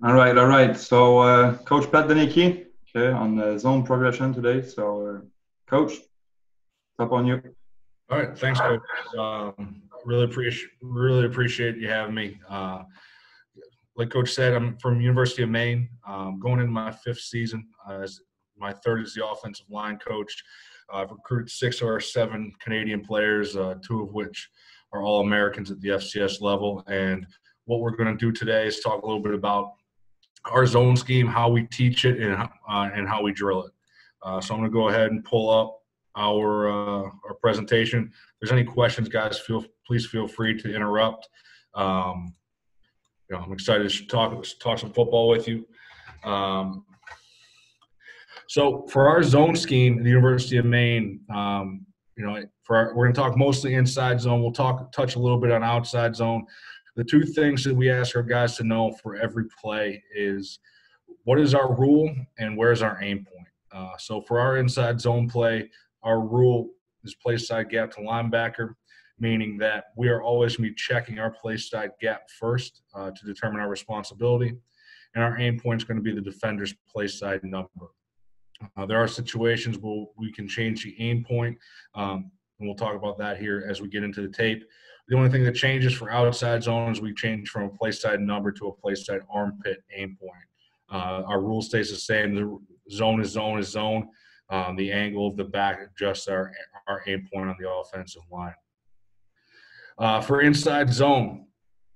All right. So, Coach Pat Denecke, okay, on the zone progression today. So, Coach, it's up on you. All right, thanks, Coach. Really appreciate you having me. Like Coach said, I'm from University of Maine, going into my fifth season. As my third as the offensive line coach. I've recruited 6 or 7 Canadian players, 2 of which are all Americans at the FCS level. And what we're going to do today is talk a little bit about our zone scheme, how we teach it, and how we drill it. So I'm going to go ahead and pull up our presentation. If there's any questions, guys, please feel free to interrupt. Um, I'm excited to talk some football with you. So for our zone scheme at the University of Maine, we're going to talk mostly inside zone. We'll touch a little bit on outside zone. The 2 things that we ask our guys to know for every play is what is our rule and where's our aim point. So for our inside zone play, our rule is play side gap to linebacker, meaning that we are always going to be checking our play side gap first to determine our responsibility. And our aim point is going to be the defender's play side number. There are situations where we can change the aim point, and we'll talk about that here as we get into the tape. The only thing that changes for outside zone is we change from a play side number to a play side armpit aim point. Our rule stays the same. The zone is zone is zone. The angle of the back adjusts our aim point on the offensive line. For inside zone,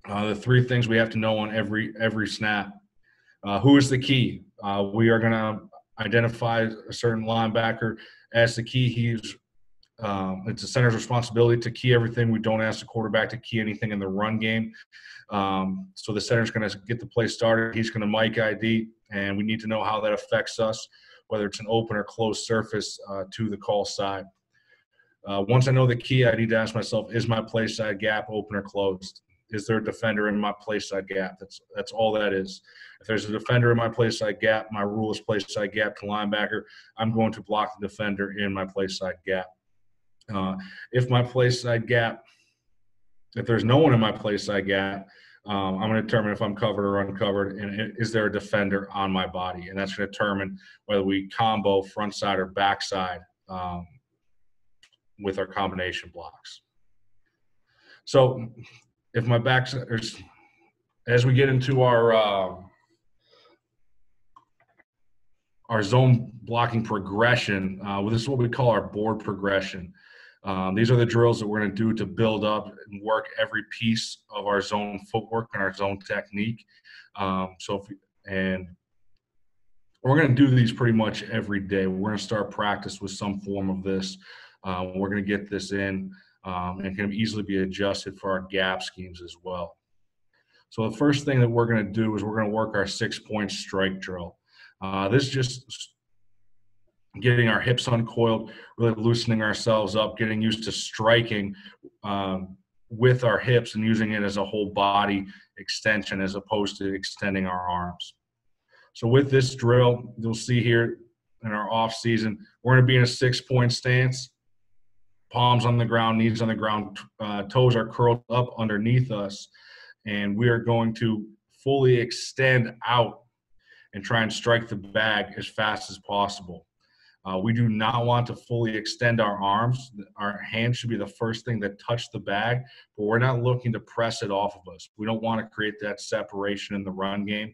the 3 things we have to know on every snap. Who is the key? We are going to identify a certain linebacker as the key. It's the center's responsibility to key everything. We don't ask the quarterback to key anything in the run game. So the center's going to get the play started. He's going to mic ID, and we need to know how that affects us, whether it's an open or closed surface to the call side. Once I know the key, I need to ask myself, is my play side gap open or closed? Is there a defender in my play side gap? That's all that is. If there's a defender in my play side gap, my rule is play side gap to linebacker. I'm going to block the defender in my play side gap. If my play side gap, if there's no one in my play side gap, I'm going to determine if I'm covered or uncovered, and is there a defender on my body? And that's going to determine whether we combo front side or back side with our combination blocks. So if my back, as we get into our zone blocking progression, this is what we call our board progression. These are the drills that we're going to do to build up and work every piece of our zone footwork and our zone technique. And we're going to do these pretty much every day. We're going to start practice with some form of this. We're going to get this in, and it can easily be adjusted for our gap schemes as well. So the first thing that we're going to do is we're going to work our 6-point strike drill. This is just getting our hips uncoiled, really loosening ourselves up, getting used to striking with our hips and using it as a whole body extension as opposed to extending our arms. So with this drill, you'll see here in our off season, we're going to be in a 6-point stance, palms on the ground, knees on the ground, toes are curled up underneath us, and we are going to fully extend out and try and strike the bag as fast as possible. We do not want to fully extend our arms. Our hands should be the first thing that touch the bag, but we're not looking to press it off of us. We don't want to create that separation in the run game.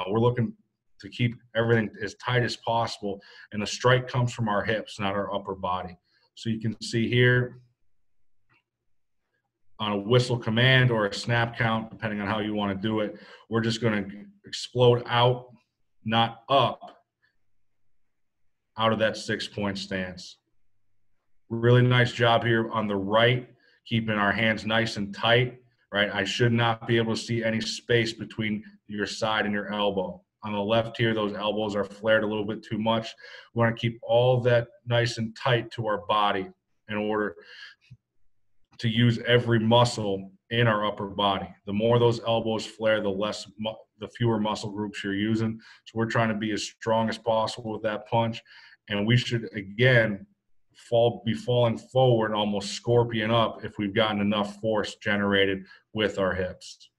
We're looking to keep everything as tight as possible, and the strike comes from our hips, not our upper body. So you can see here on a whistle command or a snap count, depending on how you want to do it, we're just going to explode out, not up, out of that 6-point stance. Really nice job here on the right, keeping our hands nice and tight, right? I should not be able to see any space between your side and your elbow. On the left here, those elbows are flared a little bit too much. We want to keep all of that nice and tight to our body in order to use every muscle in our upper body. The more those elbows flare, the fewer muscle groups you're using. So we're trying to be as strong as possible with that punch. And we should, again, be falling forward, almost scorpion up, if we've gotten enough force generated with our hips.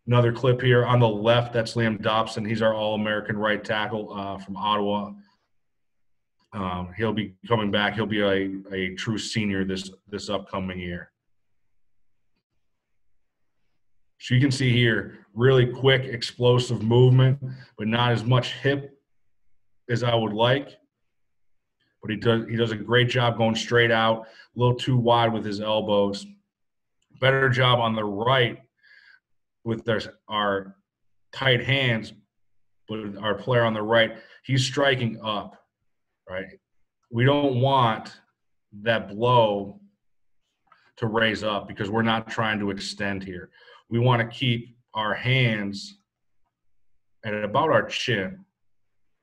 Another clip here on the left, that's Liam Dobson. He's our All-American right tackle from Ottawa. He'll be coming back. He'll be a true senior this upcoming year. So you can see here, really quick, explosive movement, but not as much hip as I would like. But he does a great job going straight out, a little too wide with his elbows. Better job on the right with our tight hands, but our player on the right, he's striking up, right? We don't want that blow to raise up because we're not trying to extend here. We want to keep our hands at about our chin.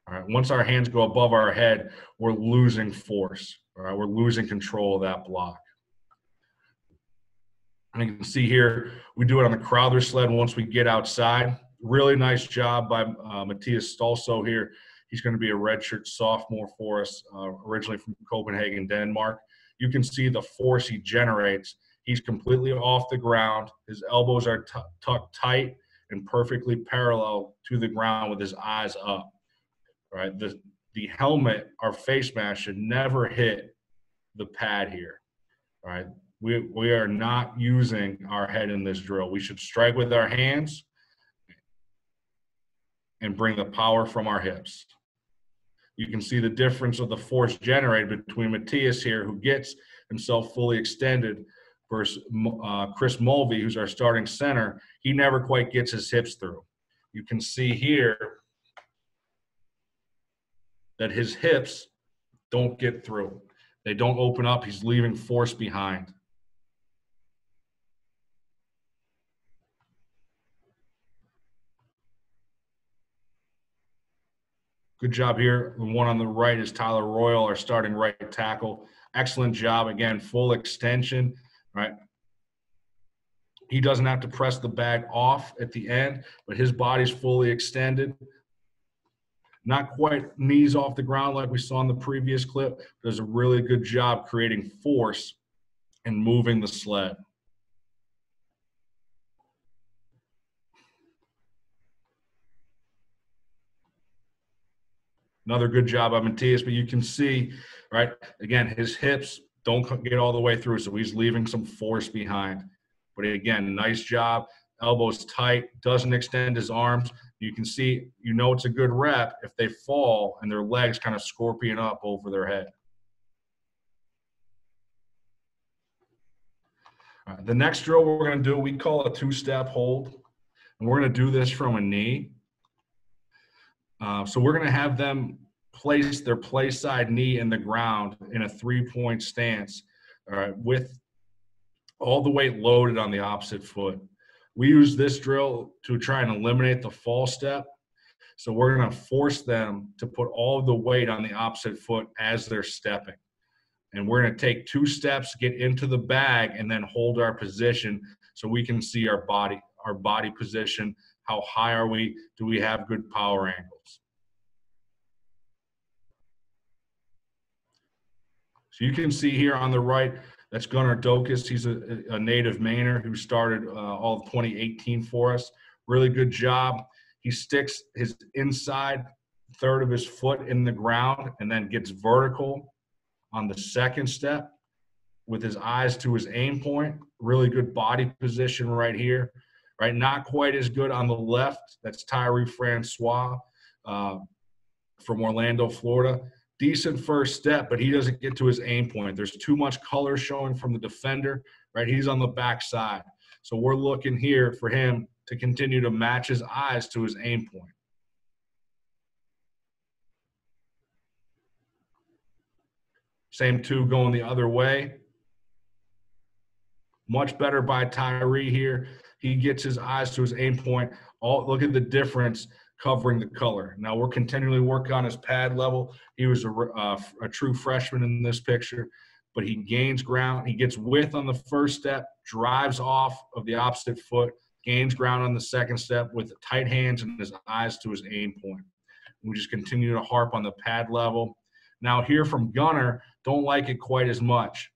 All right. Once our hands go above our head, we're losing force. All right. We're losing control of that block. And you can see here, we do it on the Crowther sled once we get outside. Really nice job by Mathieu Stolso here. He's going to be a redshirt sophomore for us, originally from Copenhagen, Denmark. You can see the force he generates. He's completely off the ground. His elbows are tucked tight and perfectly parallel to the ground with his eyes up. Right? The helmet, our face mask, should never hit the pad here. Right? We are not using our head in this drill. We should strike with our hands and bring the power from our hips. You can see the difference of the force generated between Matthias here, who gets himself fully extended, versus Chris Mulvey, who's our starting center. He never quite gets his hips through. You can see here that his hips don't get through. They don't open up. He's leaving force behind. Good job here. The one on the right is Tyler Royal, our starting right tackle. Excellent job. Again, full extension, right? He doesn't have to press the bag off at the end, but his body's fully extended. Not quite knees off the ground like we saw in the previous clip. Does a really good job creating force and moving the sled. Another good job by Matthias, but you can see, right, again, his hips don't get all the way through, so he's leaving some force behind. But again, nice job. Elbows tight, doesn't extend his arms. You can see, you know it's a good rep if they fall and their legs kind of scorpion up over their head. All right, the next drill we're going to do, we call a two-step hold. And we're going to do this from a knee. So we're going to have them place their play side knee in the ground in a three-point stance, all right, with all the weight loaded on the opposite foot. We use this drill to try and eliminate the fall step. So we're going to force them to put all of the weight on the opposite foot as they're stepping. And we're going to take 2 steps, get into the bag, and then hold our position so we can see our body position. How high are we? Do we have good power angles? So you can see here on the right, that's Gunnar Dokas. He's a native Mainer who started all of 2018 for us. Really good job. He sticks his inside third of his foot in the ground and then gets vertical on the second step with his eyes to his aim point. Really good body position right here. Right, not quite as good on the left. That's Tyree Francois from Orlando, Florida. Decent first step, but he doesn't get to his aim point. There's too much color showing from the defender, right? He's on the backside. So we're looking here for him to continue to match his eyes to his aim point. Same 2 going the other way. Much better by Tyree here. He gets his eyes to his aim point. Look at the difference covering the color. Now we're continually working on his pad level. He was a true freshman in this picture, but he gains ground. He gets width on the first step, drives off of the opposite foot, gains ground on the second step with tight hands and his eyes to his aim point. We just continue to harp on the pad level. Now here from Gunnar, don't like it quite as much.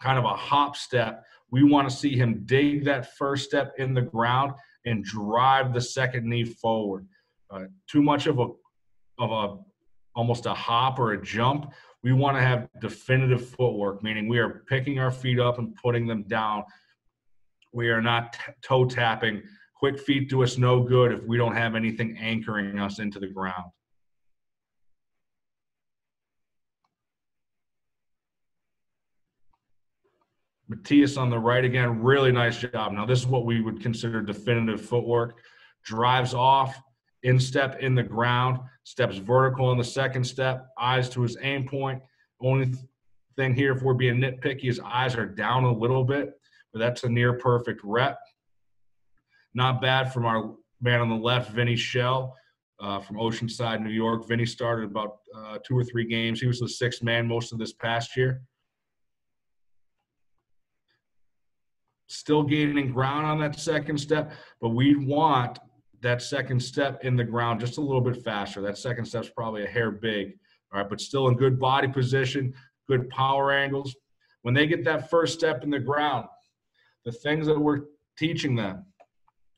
Kind of a hop step. We want to see him dig that first step in the ground and drive the second knee forward. Too much of almost a hop or a jump. We want to have definitive footwork, meaning we are picking our feet up and putting them down. We are not toe tapping. Quick feet do us no good if we don't have anything anchoring us into the ground. Matthias on the right again, really nice job. Now this is what we would consider definitive footwork. Drives off, instep in the ground, steps vertical on the second step, eyes to his aim point. Only thing here, if we're being nitpicky, his eyes are down a little bit, but that's a near perfect rep. Not bad from our man on the left, Vinny Shell from Oceanside, New York. Vinny started about 2 or 3 games. He was the 6th man most of this past year. Still gaining ground on that second step, but we want that second step in the ground just a little bit faster. That second step's probably a hair big, all right, but still in good body position, good power angles. When they get that first step in the ground, the things that we're teaching them,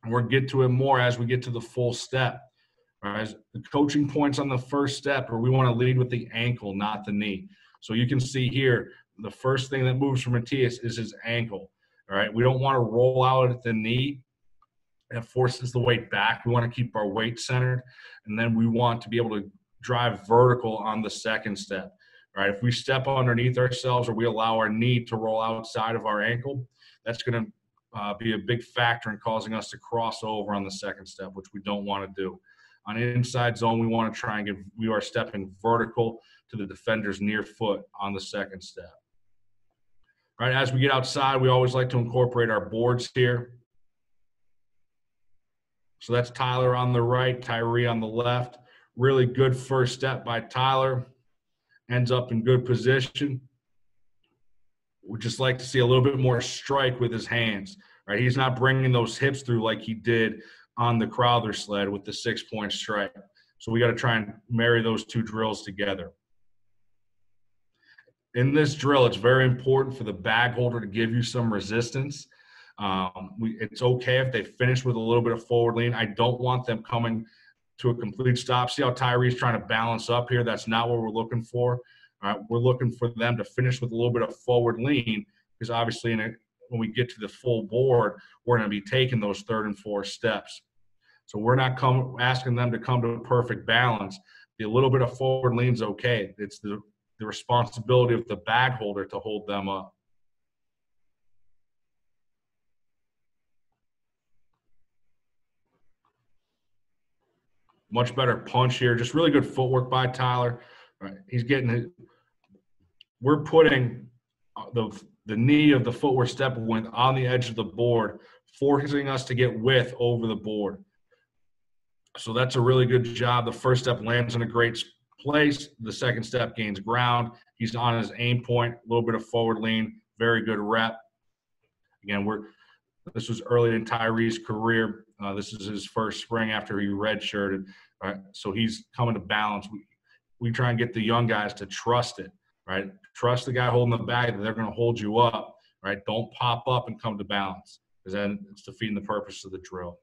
and we'll get to it more as we get to the full step. All right, the coaching points on the first step, or we want to lead with the ankle, not the knee. So you can see here, the first thing that moves for Matthias is his ankle. All right, we don't want to roll out at the knee. It forces the weight back. We want to keep our weight centered, and then we want to be able to drive vertical on the second step. All right, if we step underneath ourselves or we allow our knee to roll outside of our ankle, that's going to be a big factor in causing us to cross over on the second step, which we don't want to do. On inside zone, we want to try and we are stepping vertical to the defender's near foot on the second step. Right, as we get outside, we always like to incorporate our boards here. So that's Tyler on the right, Tyree on the left. Really good first step by Tyler. Ends up in good position. We'd just like to see a little bit more strike with his hands. Right, he's not bringing those hips through like he did on the Crowther sled with the 6-point strike. So we got to try and marry those 2 drills together. In this drill, it's very important for the bag holder to give you some resistance. It's okay if they finish with a little bit of forward lean. I don't want them coming to a complete stop. See how Tyree's trying to balance up here? That's not what we're looking for. All right, we're looking for them to finish with a little bit of forward lean, because obviously when we get to the full board, we're going to be taking those 3rd and 4th steps. So we're not asking them to come to a perfect balance. The little bit of forward lean's okay. It's the responsibility of the bag holder to hold them up. Much better punch here. Just really good footwork by Tyler. Right. He's getting it. We're putting the knee of the footwork step went on the edge of the board, forcing us to get width over the board. So that's a really good job. The first step lands in a great place. The second step gains ground. He's on his aim point, a little bit of forward lean, very good rep. Again, this was early in Tyree's career. This is his first spring after he redshirted. Right? So he's coming to balance. We try and get the young guys to trust it, right? Trust the guy holding the bag that they're going to hold you up, right? Don't pop up and come to balance, because then it's defeating the purpose of the drill.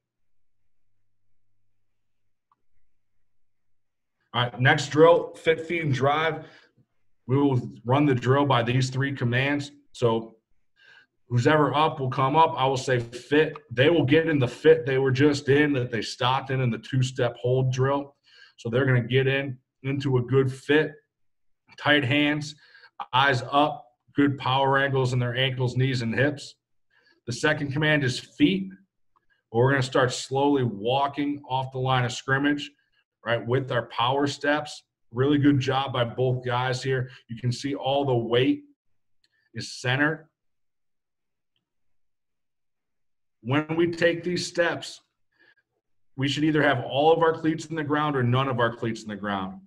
All right, next drill, fit, feed, and drive. We will run the drill by these 3 commands. So who's ever up will come up. I will say fit. They will get in the fit they were just in, that they stopped in the 2-step hold drill. So they're going to get into a good fit, tight hands, eyes up, good power angles in their ankles, knees, and hips. The second command is feet. We're going to start slowly walking off the line of scrimmage, right, with our power steps. Really good job by both guys here. You can see all the weight is centered. When we take these steps, we should either have all of our cleats in the ground or none of our cleats in the ground.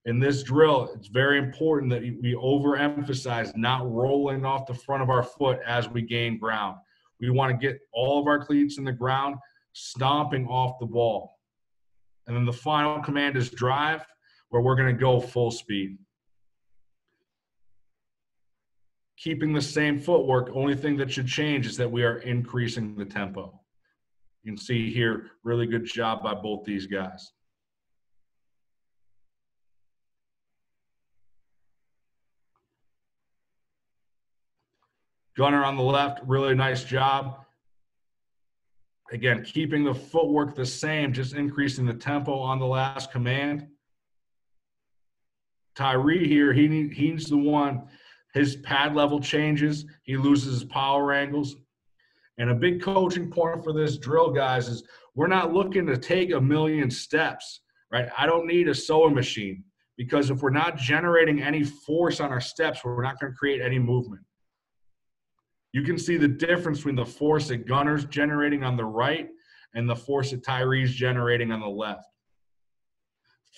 In this drill, it's very important that we overemphasize not rolling off the front of our foot as we gain ground. We want to get all of our cleats in the ground, stomping off the ball. And then the final command is drive, where we're going to go full speed. Keeping the same footwork, only thing that should change is that we are increasing the tempo. You can see here, really good job by both these guys. Gunner on the left, really nice job. Again, keeping the footwork the same, just increasing the tempo on the last command. Tyree here, he's the one, his pad level changes, he loses his power angles. And a big coaching point for this drill, guys, is we're not looking to take a million steps, right? I don't need a sewing machine, because if we're not generating any force on our steps, we're not going to create any movement. You can see the difference between the force that Gunner's generating on the right and the force that Tyree's generating on the left.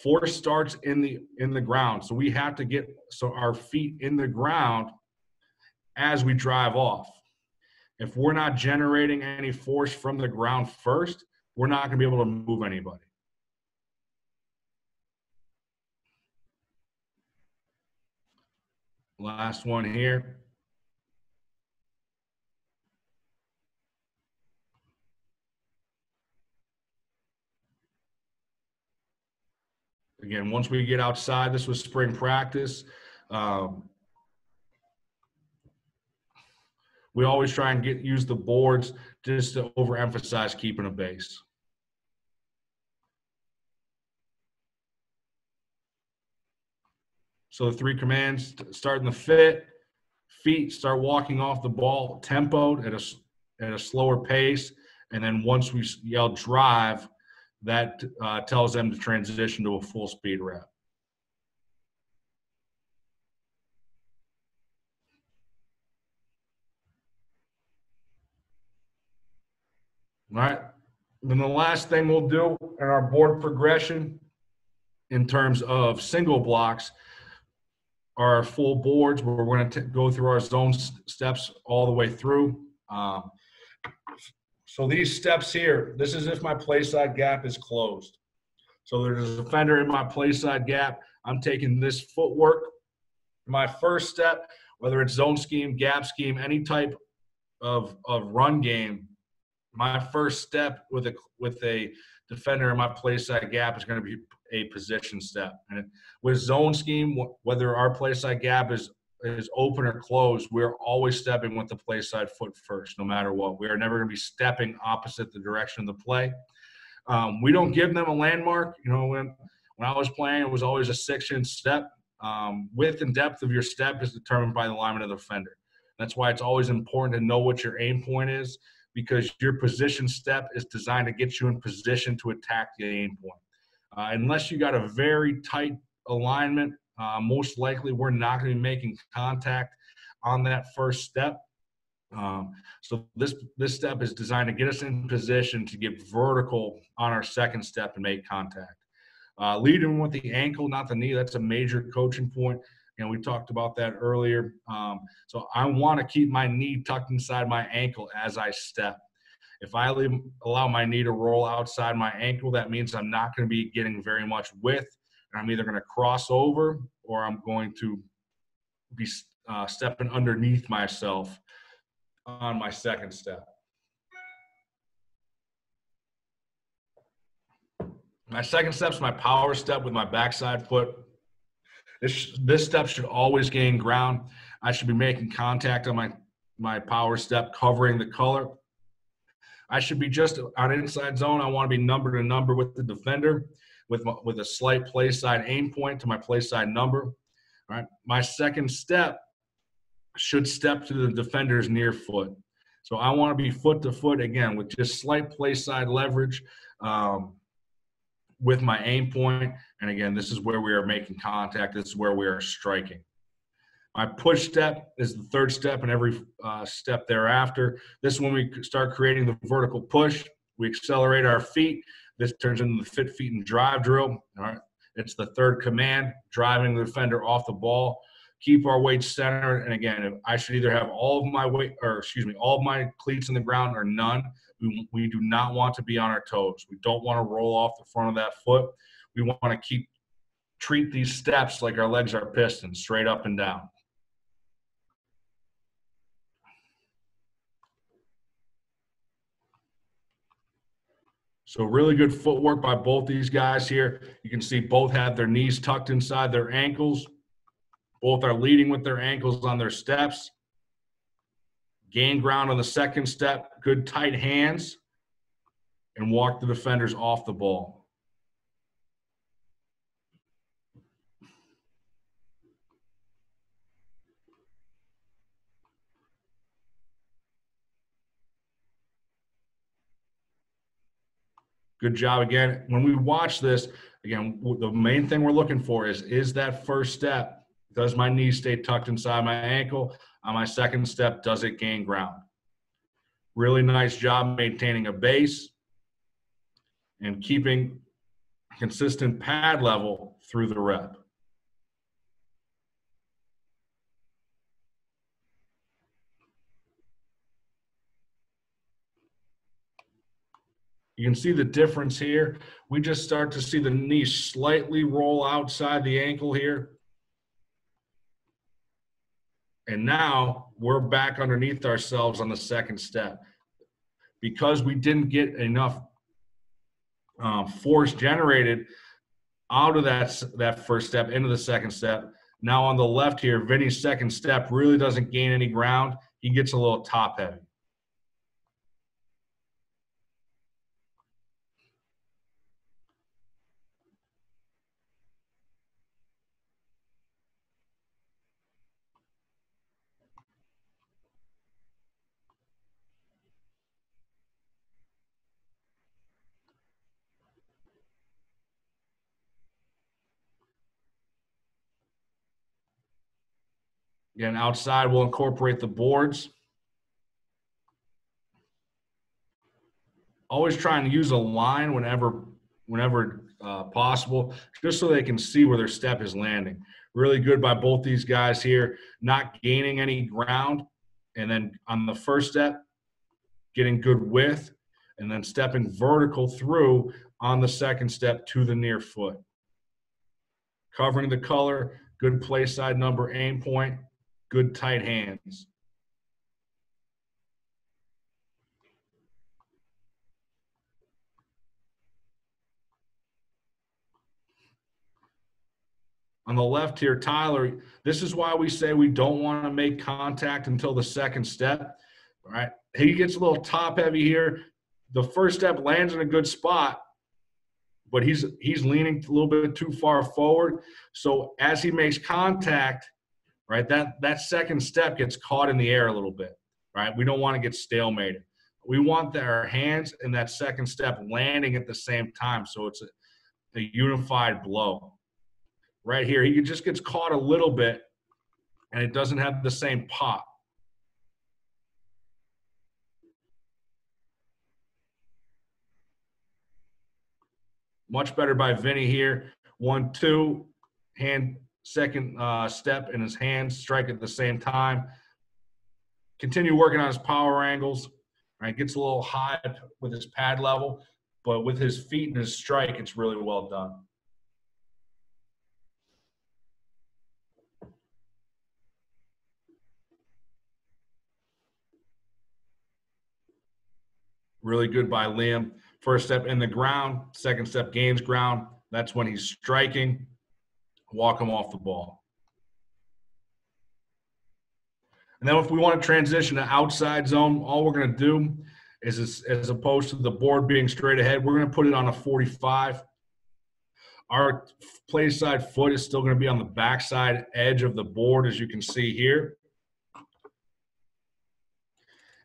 Force starts in the ground, so we have to get our feet in the ground as we drive off. If we're not generating any force from the ground first, we're not going to be able to move anybody. Last one here. Again, once we get outside, this was spring practice. We always try and use the boards just to overemphasize keeping a base. So the 3 commands: starting the fit, feet start walking off the ball, tempoed at a slower pace, and then once we yell drive, that tells them to transition to a full speed rep. All right, then the last thing we'll do in our board progression in terms of single blocks are our full boards, where we're going to go through our zone steps all the way through. So these steps here, this is if my play side gap is closed. So there's a defender in my play side gap. I'm taking this footwork. My first step, whether it's zone scheme, gap scheme, any type of run game, my first step with a defender in my play side gap is going to be a position step. And with zone scheme, whether our play side gap is open or closed, we're always stepping with the play side foot first, no matter what. We are never going to be stepping opposite the direction of the play. We don't give them a landmark. You know, when I was playing, it was always a 6-inch step. Width and depth of your step is determined by the alignment of the defender. That's why it's always important to know what your aim point is, because your position step is designed to get you in position to attack the aim point. Unless you got a very tight alignment, most likely we're not going to be making contact on that first step. So this step is designed to get us in position to get vertical on our second step and make contact. Leading with the ankle, not the knee, that's a major coaching point. And we talked about that earlier. So I want to keep my knee tucked inside my ankle as I step. If I allow my knee to roll outside my ankle, that means I'm not going to be getting very much width. And I'm either going to cross over or I'm going to be stepping underneath myself on my second step. My second step is my power step with my backside foot. This step should always gain ground. I should be making contact on my power step, covering the color. I should be just on inside zone. I want to be number to number with the defender with a slight play side aim point to my play side number. All right. My second step should step to the defender's near foot. So I want to be foot to foot again with just slight play side leverage with my aim point. And again, this is where we are making contact. This is where we are striking. My push step is the third step, and every step thereafter. This is when we start creating the vertical push. We accelerate our feet. This turns into the fit, feet, and drive drill. All right. It's the third command, driving the defender off the ball. Keep our weight centered. And again, I should either have all of my weight, all of my cleats in the ground or none. We do not want to be on our toes. We don't want to roll off the front of that foot. We want to treat these steps like our legs are pistons, straight up and down. So really good footwork by both these guys here. You can see both have their knees tucked inside their ankles. Both are leading with their ankles on their steps. Gain ground on the second step, good tight hands, and walk the defenders off the ball. Good job again. When we watch this, again, the main thing we're looking for is that first step. Does my knee stay tucked inside my ankle? On my second step, does it gain ground? Really nice job maintaining a base and keeping consistent pad level through the rep. You can see the difference here. We just start to see the knee slightly roll outside the ankle here. And now we're back underneath ourselves on the second step. Because we didn't get enough force generated out of that first step into the second step. Now on the left here, Vinny's second step really doesn't gain any ground. He gets a little top heavy. Again, outside we'll incorporate the boards. Always trying to use a line whenever possible, just so they can see where their step is landing. Really good by both these guys here, not gaining any ground. And then on the first step, getting good width, and then stepping vertical through on the second step to the near foot. Covering the color, good play side number, aim point, good tight hands. On the left here, Tyler, this is why we say we don't want to make contact until the second step. All right, he gets a little top heavy here. The first step lands in a good spot, but he's leaning a little bit too far forward. So as he makes contact, right, that second step gets caught in the air a little bit, right? We don't want to get stalemated. We want our hands in that second step landing at the same time, so it's a unified blow. Right here, he just gets caught a little bit, and it doesn't have the same pop. Much better by Vinny here. 1, 2, hand second step in his hands, strike at the same time. Continue working on his power angles. Right, gets a little high with his pad level, but with his feet and his strike, it's really well done. Really good by Liam. First step in the ground, second step gains ground. That's when he's striking. Walk him off the ball. And then if we want to transition to outside zone, all we're going to do is, as opposed to the board being straight ahead, we're going to put it on a 45. Our play side foot is still going to be on the backside edge of the board, as you can see here.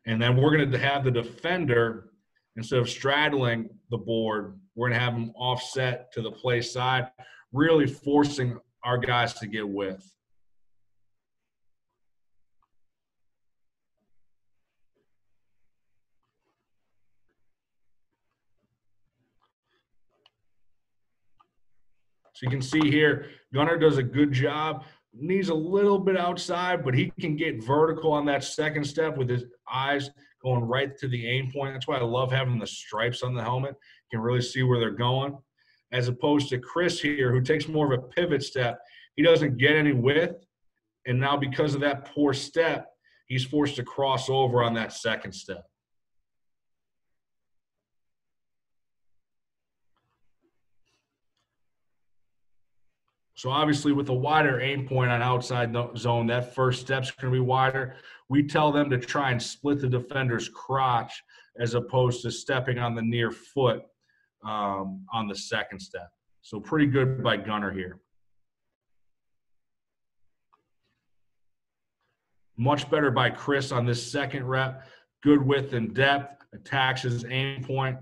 And then we're going to have the defender, instead of straddling the board, we're going to have them offset to the play side, really forcing our guys to get width. So you can see here, Gunnar does a good job. Knees a little bit outside, but he can get vertical on that second step with his eyes going right to the aim point. That's why I love having the stripes on the helmet. You can really see where they're going. As opposed to Chris here, who takes more of a pivot step. He doesn't get any width, and now because of that poor step, he's forced to cross over on that second step. So obviously with a wider aim point on outside zone, that first step's going to be wider. We tell them to try and split the defender's crotch as opposed to stepping on the near foot on the second step. So pretty good by Gunner here. Much better by Chris on this second rep. Good width and depth, attacks his aim point.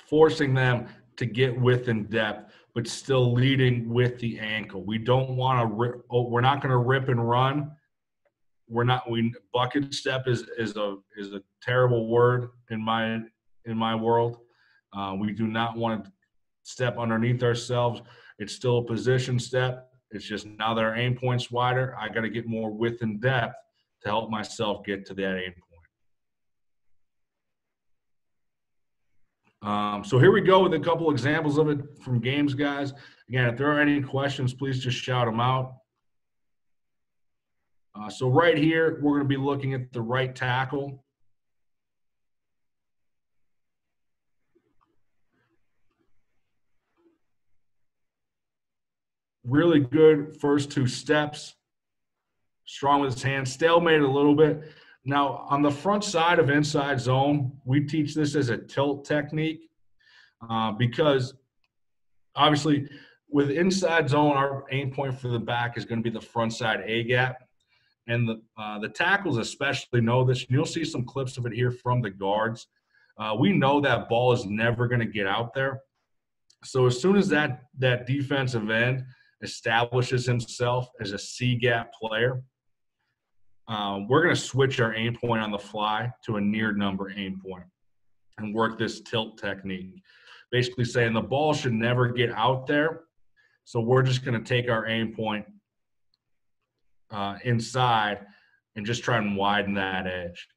Forcing them to get width and depth, but still leading with the ankle. We don't want to rip. Oh, we're not going to rip and run. Bucket step is a terrible word in my world. We do not want to step underneath ourselves. It's still a position step. It's just now that our aim point's wider, I got to get more width and depth to help myself get to that aim point. So here we go with a couple examples of it from games, guys. Again, if there are any questions, please just shout them out. So right here, we're going to be looking at the right tackle. Really good first two steps. Strong with his hands. Stalemate a little bit. Now, on the front side of inside zone, we teach this as a tilt technique because obviously with inside zone, our aim point for the back is going to be the front side A gap. And the tackles especially know this. You'll see some clips of it here from the guards. We know that ball is never going to get out there. So as soon as that defensive end establishes himself as a C-gap player, we're going to switch our aim point on the fly to a near number aim point and work this tilt technique. Basically saying the ball should never get out there. So we're just going to take our aim point inside and just try and widen that edge.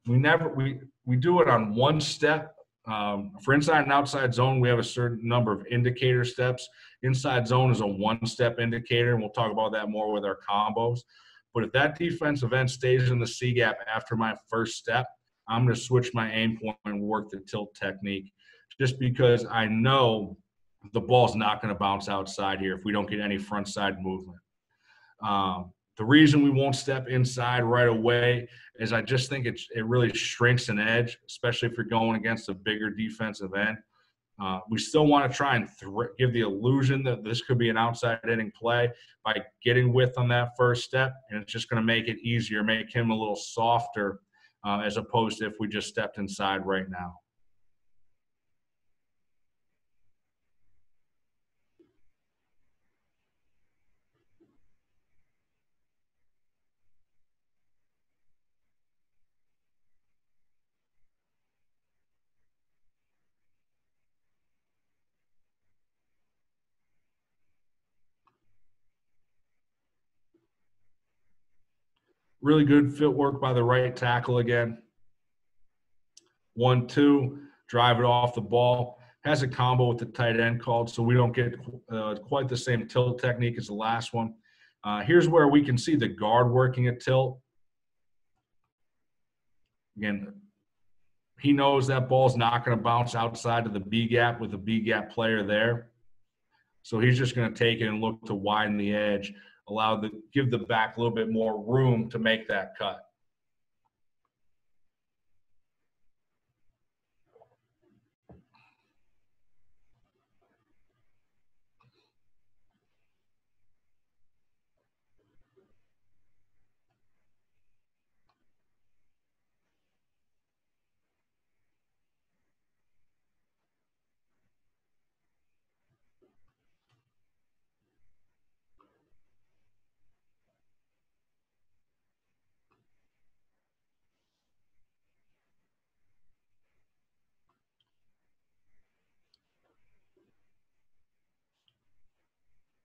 We do it on one step. For inside and outside zone, we have a certain number of indicator steps. Inside zone is a one-step indicator, and we'll talk about that more with our combos. But if that defensive end stays in the C-gap after my first step, I'm going to switch my aim point and work the tilt technique just because I know the ball's not going to bounce outside here if we don't get any front side movement. The reason we won't step inside right away is I just think it really shrinks an edge, especially if you're going against a bigger defensive end. We still want to try and give the illusion that this could be an outside hitting play by getting width on that first step, and it's just going to make it easier, make him a little softer as opposed to if we just stepped inside right now. Really good footwork by the right tackle again. 1-2, drive it off the ball. Has a combo with the tight end called, so we don't get quite the same tilt technique as the last one. Here's where we can see the guard working a tilt. Again, he knows that ball's not going to bounce outside of the B gap with a B gap player there. So he's just going to take it and look to widen the edge, give the back a little bit more room to make that cut.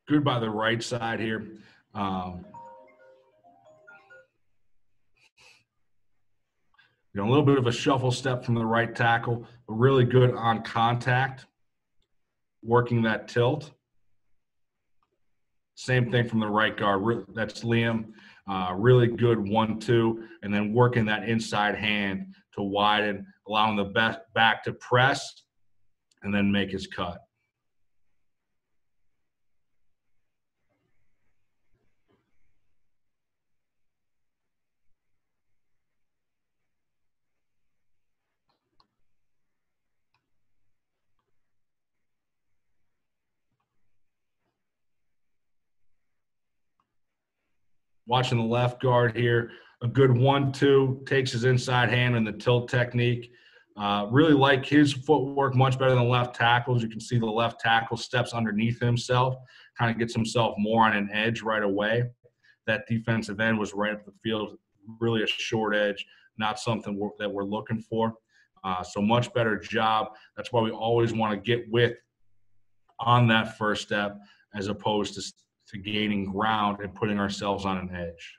Good by the right side here. A little bit of a shuffle step from the right tackle, but really good on contact, working that tilt. Same thing from the right guard. That's Liam. Really good 1-2, and then working that inside hand to widen, allowing the back to press, and then make his cut. Watching the left guard here, a good 1-2, takes his inside hand in the tilt technique. Really like his footwork much better than left tackles. You can see the left tackle steps underneath himself, kind of gets himself more on an edge right away. That defensive end was right up the field, really a short edge, not something that we're looking for. So much better job. That's why we always want to get width on that first step as opposed to gaining ground and putting ourselves on an edge.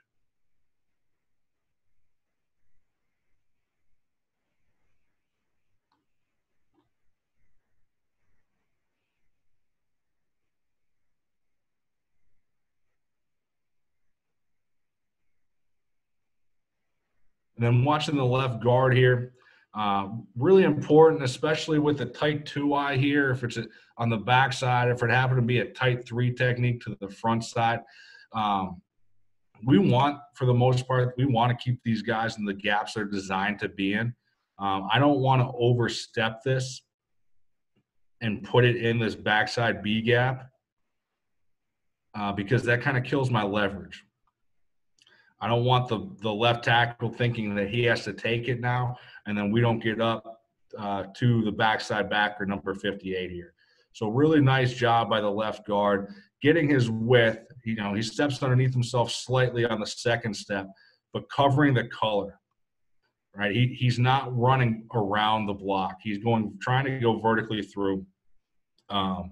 And then watching the left guard here, really important, especially with the tight 2-eye here. If it's on the back side, if it happened to be a tight 3 technique to the front side, we want, for the most part, we want to keep these guys in the gaps they're designed to be in. I don't want to overstep this and put it in this backside B gap because that kind of kills my leverage. I don't want the left tackle thinking that he has to take it now, and then we don't get up to the backside backer, number 58 here. So really nice job by the left guard, getting his width. You know, he steps underneath himself slightly on the second step, but covering the color, right? He's not running around the block. He's trying to go vertically through. You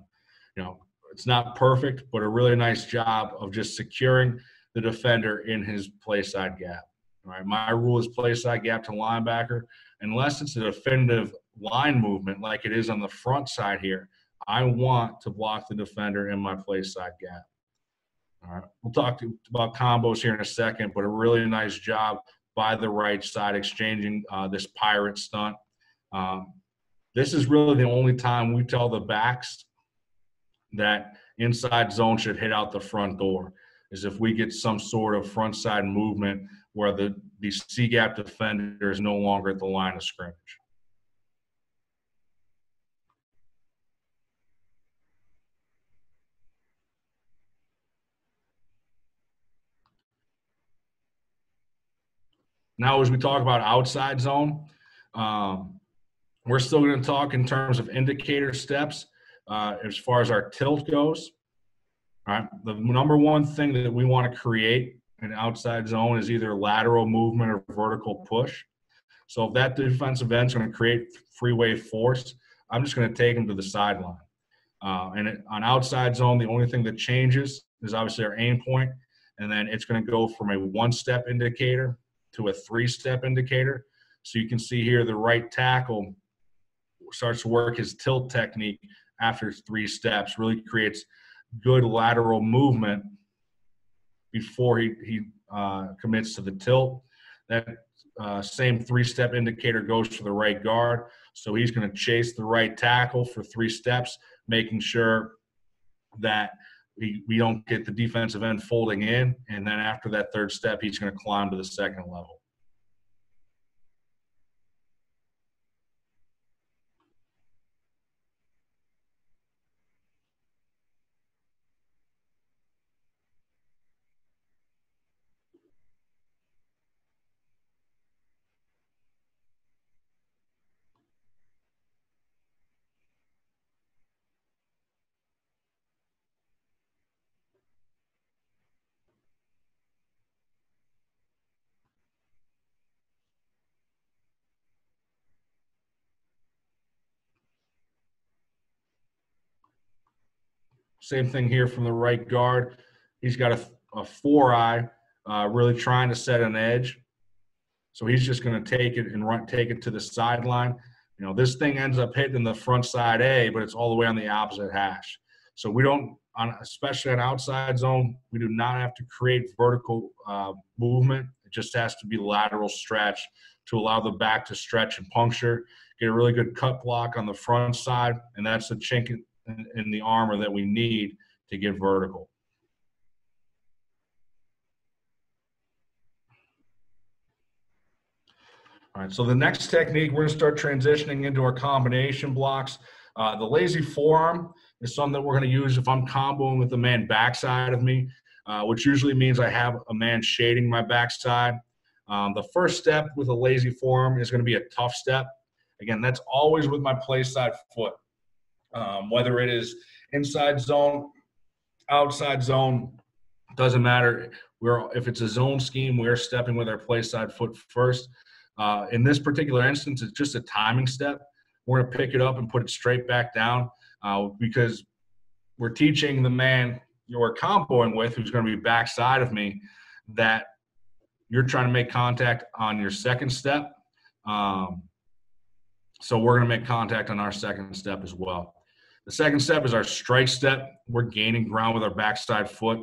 know, it's not perfect, but a really nice job of just securing the defender in his play side gap. All right, my rule is play side gap to linebacker. Unless it's a definitive line movement like it is on the front side here, I want to block the defender in my play side gap. All right, we'll talk about combos here in a second, but a really nice job by the right side exchanging this pirate stunt. This is really the only time we tell the backs that inside zone should hit out the front door, is if we get some sort of front side movement where the C-gap defender is no longer at the line of scrimmage. Now, as we talk about outside zone, we're still going to talk in terms of indicator steps as far as our tilt goes. All right, the number one thing that we want to create in outside zone is either lateral movement or vertical push. So if that defensive end is going to create freeway force, I'm just going to take him to the sideline. On outside zone, the only thing that changes is obviously our aim point, and then it's going to go from a 1-step indicator to a 3-step indicator. So you can see here the right tackle starts to work his tilt technique after 3 steps, really creates good lateral movement before he commits to the tilt. That same 3-step indicator goes for the right guard. So he's going to chase the right tackle for 3 steps, making sure that we don't get the defensive end folding in. And then after that 3rd step, he's going to climb to the 2nd level. Same thing here from the right guard. He's got a 4-eye, really trying to set an edge. So he's just going to take it and take it to the sideline. You know, this thing ends up hitting the front side A, but it's all the way on the opposite hash. So we don't especially on outside zone, we do not have to create vertical movement. It just has to be lateral stretch to allow the back to stretch and puncture, get a really good cut block on the front side, and that's the chink in the armor that we need to get vertical. All right, so the next technique, we're going to start transitioning into our combination blocks. The lazy forearm is something that we're going to use if I'm comboing with the man backside of me, which usually means I have a man shading my backside. The first step with a lazy forearm is going to be a tough step. Again, that's always with my play side foot. Whether it is inside zone, outside zone, doesn't matter. If it's a zone scheme, we're stepping with our play side foot first. In this particular instance, it's just a timing step. We're going to pick it up and put it straight back down because we're teaching the man you're comboing with, who's going to be backside of me, that you're trying to make contact on your second step. So we're going to make contact on our second step as well. The second step is our strike step. We're gaining ground with our backside foot.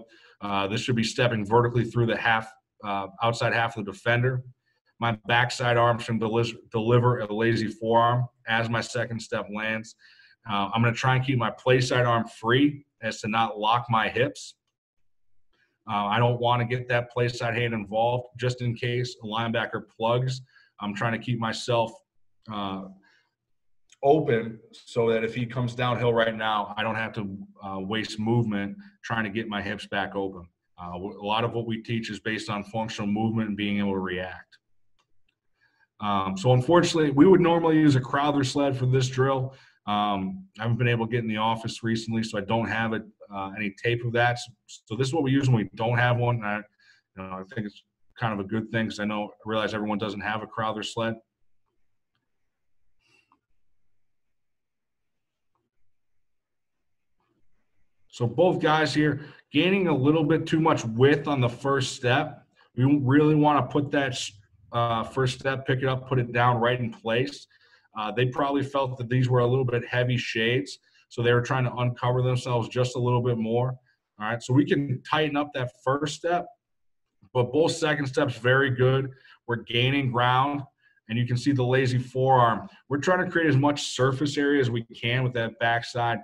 This should be stepping vertically through the outside half of the defender. My backside arm should deliver a lazy forearm as my second step lands. I'm going to try and keep my play side arm free as to not lock my hips. I don't want to get that play side hand involved just in case a linebacker plugs. I'm trying to keep myself open so that if he comes downhill right now, I don't have to waste movement trying to get my hips back open. A lot of what we teach is based on functional movement and being able to react. So unfortunately, we would normally use a Crowther sled for this drill. I haven't been able to get in the office recently, so I don't have any tape of that. So this is what we use when we don't have one. I think it's kind of a good thing because I realize everyone doesn't have a Crowther sled. So both guys here gaining a little bit too much width on the first step. We really want to put that first step, pick it up, put it down right in place. They probably felt that these were a little bit heavy shades, so they were trying to uncover themselves just a little bit more. All right, so we can tighten up that first step, but both second steps very good. We're gaining ground, and you can see the lazy forearm. We're trying to create as much surface area as we can with that backside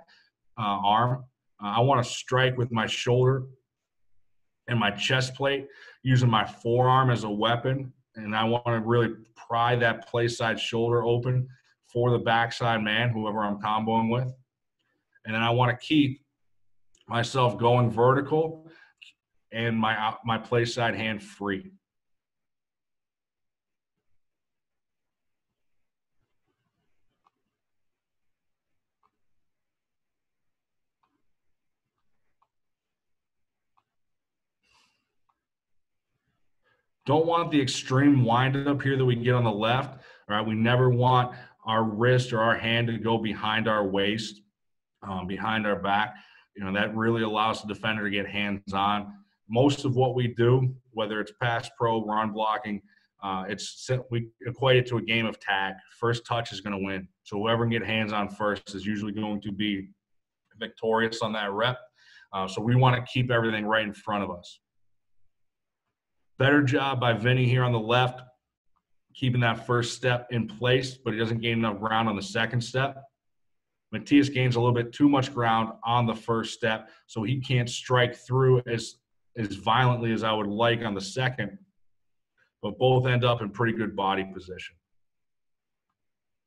arm. I want to strike with my shoulder and my chest plate using my forearm as a weapon, and I want to really pry that play side shoulder open for the backside man, whoever I'm comboing with. And then I want to keep myself going vertical and my play side hand free. Don't want the extreme wind up here that we get on the left. All right, we never want our wrist or our hand to go behind our waist, behind our back. That really allows the defender to get hands on. Most of what we do, whether it's pass pro, run blocking, we equate it to a game of tag. First touch is going to win. So whoever can get hands on first is usually going to be victorious on that rep. So we want to keep everything right in front of us. Better job by Vinny here on the left, keeping that first step in place, but he doesn't gain enough ground on the second step. Matthias gains a little bit too much ground on the first step, so he can't strike through as violently as I would like on the second, but both end up in pretty good body position.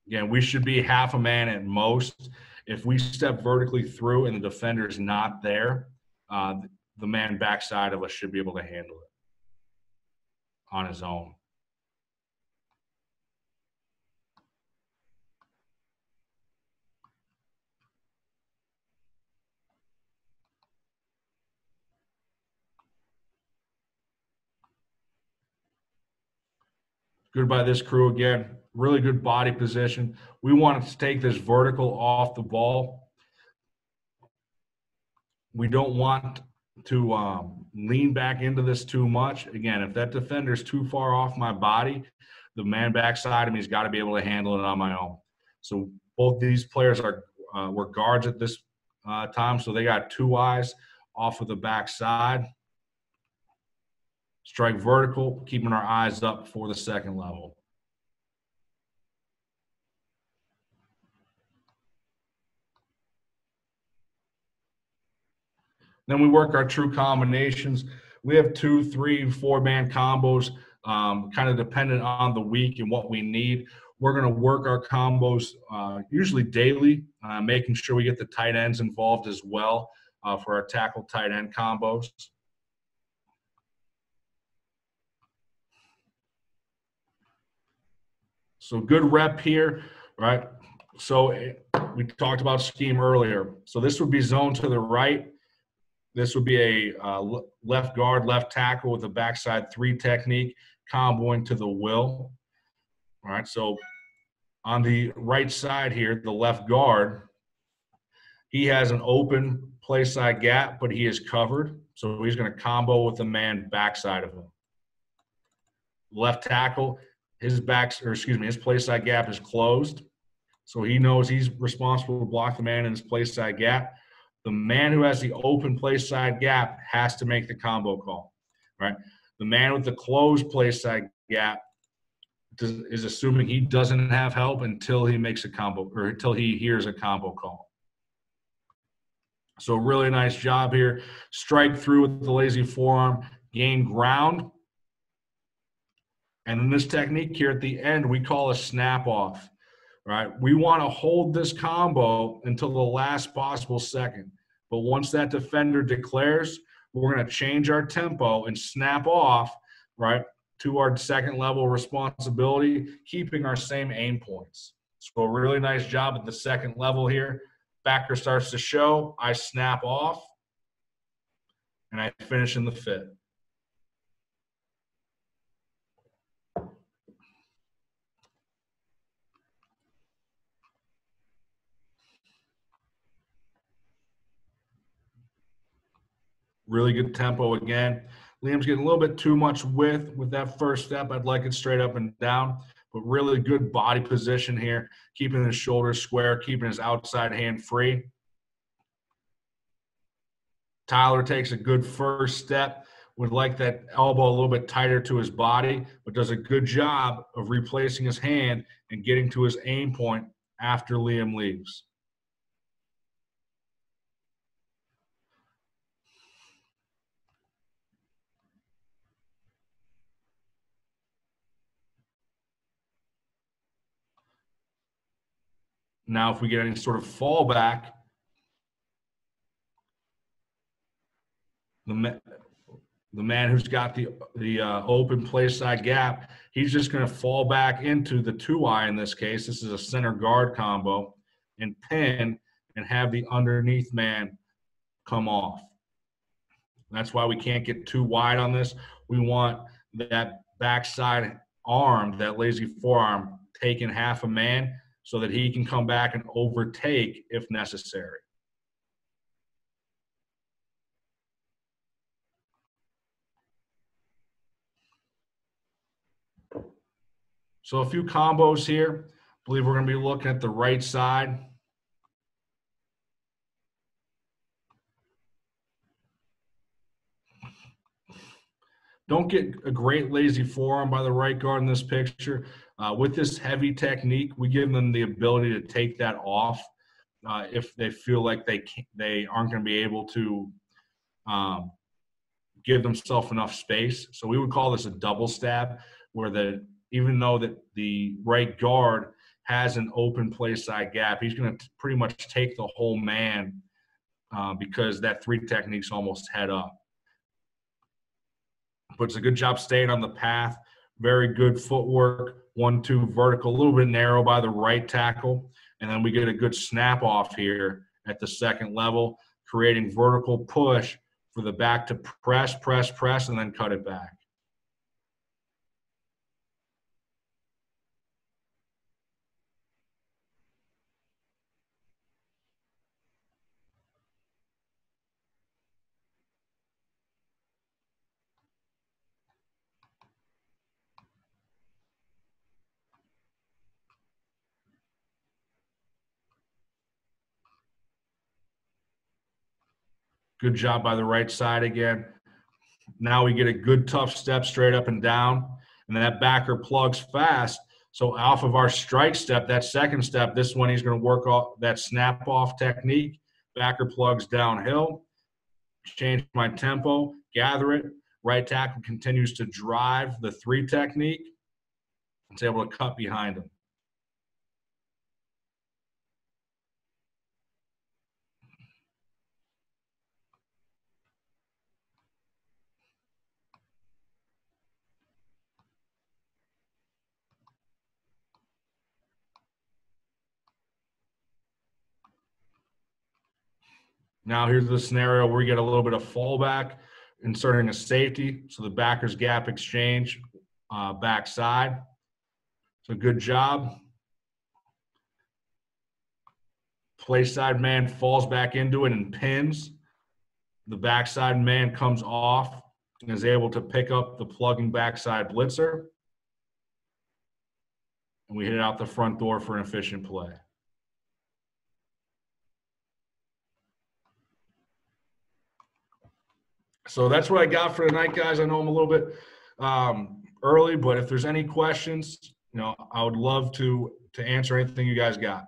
Again, we should be half a man at most. If we step vertically through and the defender is not there, the man backside of us should be able to handle it on his own. Good by this crew again. Really good body position. We want to take this vertical off the ball. We don't want to lean back into this too much. Again, if that defender is too far off my body, the man backside of me has got to be able to handle it on my own. So both these players were guards at this time. So they got 2 eyes off of the backside. Strike vertical, keeping our eyes up for the second level. Then we work our true combinations. We have 2, 3, 4-man combos, kind of dependent on the week and what we need. We're going to work our combos usually daily, making sure we get the tight ends involved as well for our tackle tight end combos. So good rep here, right? So we talked about scheme earlier. So this would be zone to the right. This would be a left guard, left tackle with a backside 3 technique, comboing to the will. All right, so on the right side here, the left guard, he has an open play side gap, but he is covered. So he's going to combo with the man backside of him. Left tackle, his play side gap is closed. So he knows he's responsible to block the man in his play side gap. The man who has the open play side gap has to make the combo call, right? The man with the closed play side gap is assuming he doesn't have help until he makes a combo or until he hears a combo call. So really nice job here. Strike through with the lazy forearm, gain ground. And in this technique here at the end, we call a snap off. Right, we want to hold this combo until the last possible second. But once that defender declares, we're going to change our tempo and snap off, right, to our second level responsibility, keeping our same aim points. So a really nice job at the second level here. Backer starts to show, I snap off, and I finish in the fit. Really good tempo again. Liam's getting a little bit too much width with that first step. I'd like it straight up and down, but really good body position here, keeping his shoulders square, keeping his outside hand free. Tyler takes a good first step, would like that elbow a little bit tighter to his body, but does a good job of replacing his hand and getting to his aim point after Liam leaves. Now, if we get any sort of fallback, the man who's got the open play side gap, he's just going to fall back into the 2-eye in this case. This is a center guard combo, and pin and have the underneath man come off. That's why we can't get too wide on this. We want that backside arm, that lazy forearm, taking half a man so that he can come back and overtake if necessary. So a few combos here. I believe we're going to be looking at the right side. Don't get a great lazy forearm by the right guard in this picture. With this heavy technique, we give them the ability to take that off if they feel like they aren't going to be able to give themselves enough space. So we would call this a double stab, where even though that the right guard has an open play side gap, he's going to pretty much take the whole man because that 3 technique's almost head up. But it's a good job staying on the path. Very good footwork. 1-2 vertical, a little bit narrow by the right tackle. And then we get a good snap off here at the second level, creating vertical push for the back to press, and then cut it back. Good job by the right side again. Now we get a good tough step straight up and down, and then that backer plugs fast. So off of our strike step, that second step, this one he's going to work off that snap off technique. Backer plugs downhill. Change my tempo, gather it. Right tackle continues to drive the 3 technique. It's able to cut behind him. Now here's the scenario where we get a little bit of fallback, inserting a safety. So the backer's gap exchange, backside. So good job. Play side man falls back into it and pins. The backside man comes off and is able to pick up the plugging backside blitzer. And we hit it out the front door for an efficient play. So that's what I got for tonight, guys. I know I'm a little bit early, but if there's any questions, I would love to answer anything you guys got.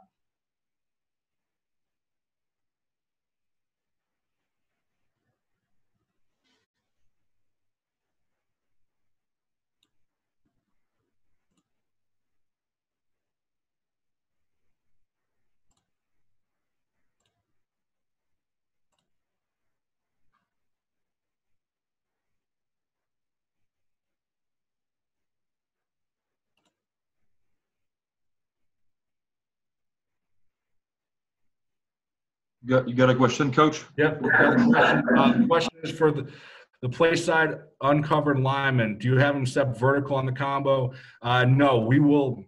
You got a question, Coach? Yep. The question is for the play side uncovered lineman. Do you have him step vertical on the combo? No, we will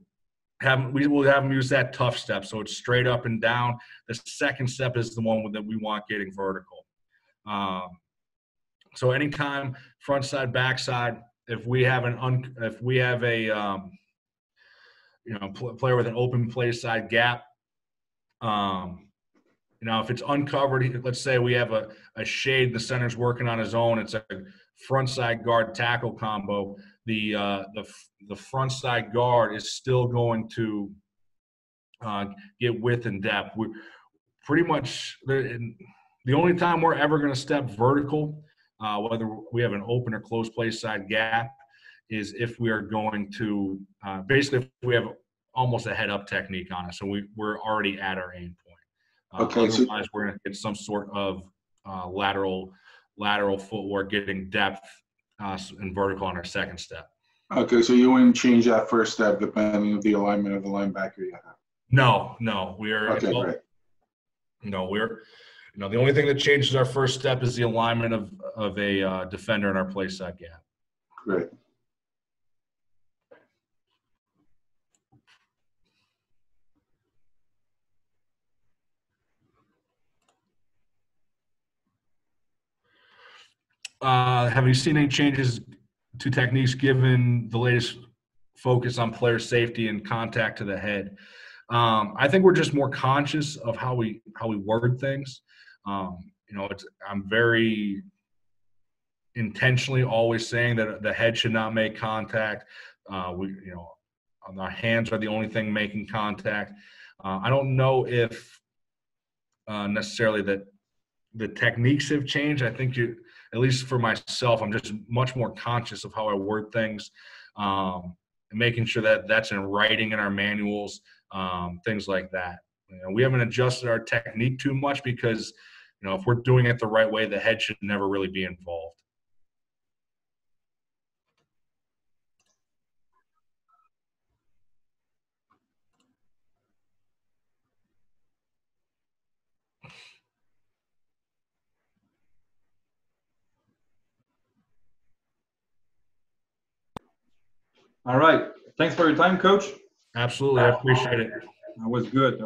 have him use that tough step. So it's straight up and down. The second step is the one that we want getting vertical. So anytime front side, back side, if we have a player with an open play side gap, if it's uncovered, let's say we have a shade, the center's working on his own. It's a front side guard tackle combo. The front side guard is still going to get width and depth. We pretty much the only time we're ever going to step vertical, whether we have an open or closed play side gap, is if we are going to basically if we have almost a head up technique on it. So we're already at our aim point. Okay, otherwise, we're going to get some sort of lateral footwork, getting depth and vertical on our second step. Okay, so you wouldn't change that first step depending on the alignment of the linebacker you have? No, we're okay. Great. The only thing that changes our first step is the alignment of a defender in our play side gap. Great. Have you seen any changes to techniques given the latest focus on player safety and contact to the head? I think we're just more conscious of how we word things. I'm very intentionally always saying that the head should not make contact. Our hands are the only thing making contact. I don't know if necessarily that the techniques have changed. I think at least for myself, I'm just much more conscious of how I word things, and making sure that that's in writing in our manuals, things like that. We haven't adjusted our technique too much because, if we're doing it the right way, the head should never really be involved. All right. Thanks for your time, Coach. Absolutely. I appreciate it. That was good.